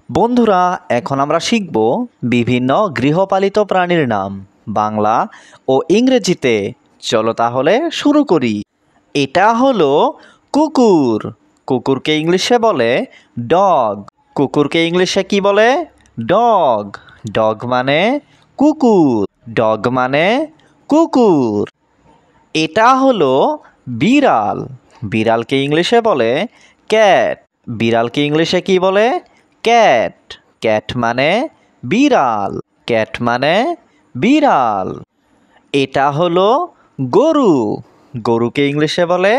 বন্ধুরা, এখন আমরা শিখব বিভিন্ন গৃহপালিত প্রাণীর নাম বাংলা ও ইংরেজিতে। চলো তাহলে শুরু করি। এটা হলো কুকুর। কুকুরকে ইংলিশে বলে ডগ। কুকুরকে ইংলিশে কি বলে? ডগ। ডগ মানে কুকুর। ডগ মানে কুকুর। এটা হলো বিড়াল। বিড়ালকে ইংলিশে বলে ক্যাট। বিড়ালকে ইংলিশে কি বলে? ক্যাট। ক্যাট মানে বিড়াল। ক্যাট মানে বিড়াল। এটা হলো গরু। গরুকে ইংলিশে বলে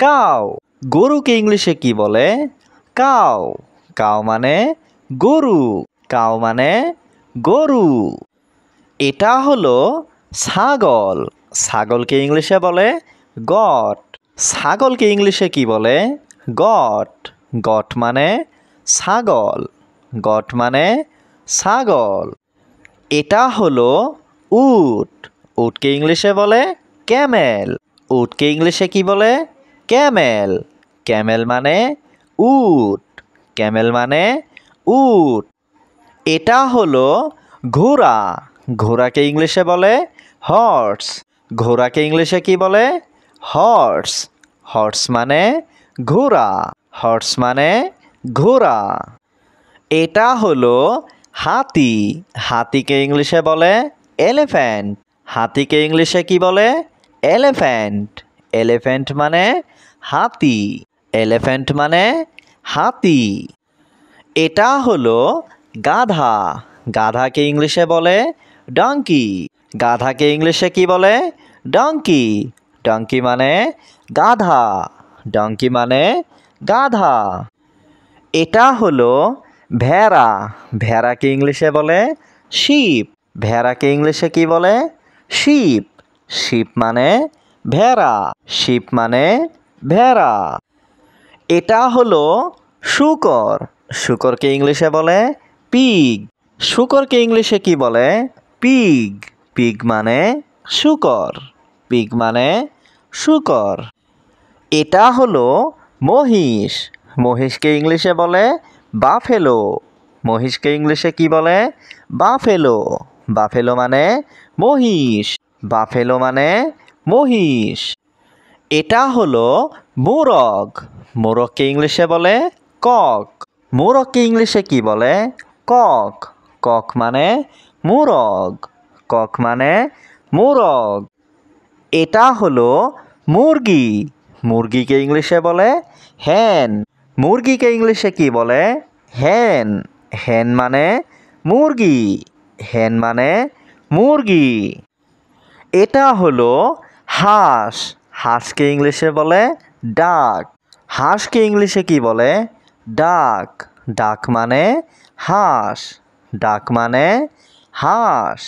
কাউ। গরুকে ইংলিশে কি বলে? কাউ। কাউ মানে গরু। কাউ মানে গরু। এটা হলো ছাগল। ছাগলকে ইংলিশে বলে গট। ছাগলকে ইংলিশে কি বলে? গট। গট মানে ছাগল। গট মানে ছাগল। এটা হলো উট। উটকে ইংলিশে বলে ক্যামেল। উটকে ইংলিশে কি বলে? ক্যামেল। ক্যামেল মানে উট। ক্যামেল মানে উট। এটা হলো ঘোড়া। ঘোড়াকে ইংলিশে বলে হর্স। ঘোড়াকে ইংলিশে কি বলে? হর্স। হর্স মানে ঘোড়া। হর্স মানে ঘোড়া। এটা হলো হাতি। হাতিকে ইংলিশে বলে এলিফ্যান্ট। হাতিকে ইংলিশে কি বলে? এলিফ্যান্ট। এলিফ্যান্ট মানে হাতি। এলিফ্যান্ট মানে হাতি। এটা হলো গাধা। গাধাকে ইংলিশে বলে ডঙ্কি। গাধাকে ইংলিশে কি বলে? ডঙ্কি। ডঙ্কি মানে গাধা। ডঙ্কি মানে গাধা। এটা হলো ভেড়া। ভেড়াকে ইংলিশে বলে শিপ। ভেড়াকে ইংলিশে কি বলে? শিপ। শিপ মানে ভেড়া। শিপ মানে ভেড়া। এটা হলো শূকর। শূকরকে ইংলিশে বলে পিগ। শূকরকে ইংলিশে কি বলে? পিগ। পিগ মানে শূকর। পিগ মানে শূকর। এটা হলো মহিষ। মহিষকে ইংলিশে বলে বাফেলো। মহিষকে ইংলিশে কি বলে? বাফেলো। বাফেলো মানে মহিষ। বাফেলো মানে মহিষ। এটা হলো মোরগ। মোরগকে ইংলিশে বলে কক। মোরগকে ইংলিশে কি বলে? কক। কক মানে মোরগ। কক মানে মোরগ। এটা হলো মুরগি। মুরগিকে ইংলিশে বলে হ্যান। মুরগিকে ইংলিশে কি বলে? হ্যান। হ্যান মানে মুরগি। হ্যান মানে মুরগি। এটা হলো হাঁস। হাঁসকে ইংলিশে বলে ডাক। হাঁসকে ইংলিশে কি বলে? ডাক। ডাক মানে হাঁস। ডাক মানে হাঁস।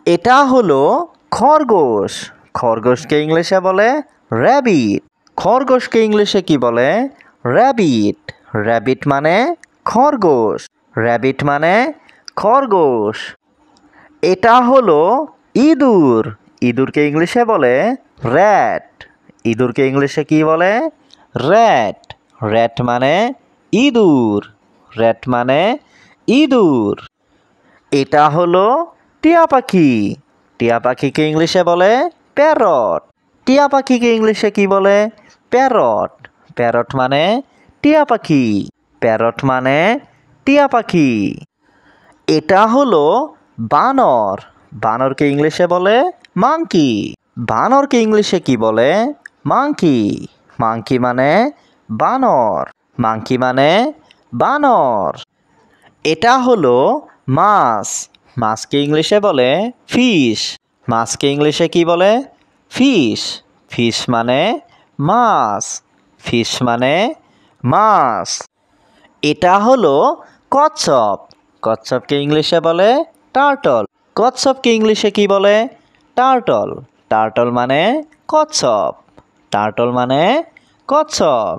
এটা হলো খরগোশ। খরগোশকে ইংলিশে বলে র্যাবিট। খরগোশকে ইংলিশে কি বলে? র্যাবিট। র্যাবিট মানে খরগোশ। র্যাবিট মানে খরগোশ। এটা হলো ইঁদুর। ইঁদুরকে ইংলিশে বলে র্যাট। ইঁদুরকে ইংলিশে কি বলে? র্যাট। র্যাট মানে ইঁদুর। র্যাট মানে ইঁদুর। এটা হলো টিয়া পাখি। টিয়া পাখিকে ইংলিশে বলে প্যারট। টিয়া পাখিকে ইংলিশে কি বলে? প্যারট। প্যারট মানে টিয়া পাখি। প্যারট মানে টিয়া পাখি। এটা হলো বানর। বানরকে ইংলিশে বলে মাংকি। বানরকে ইংলিশে কি বলে? মাংকি। মাংকি মানে বানর। মাংকি মানে বানর। এটা হলো মাছ। মাছকে ইংলিশে বলে ফিশ। মাছকে ইংলিশে কি বলে? ফিশ। ফিশ মানে মাছ। ফিশ মানে মাছ। এটা হলো কচ্ছপ। কচ্ছপকে ইংলিশে বলে টার্টল। কচ্ছপকে ইংলিশে কি বলে? টার্টল। টার্টল মানে কচ্ছপ। টার্টল মানে কচ্ছপ।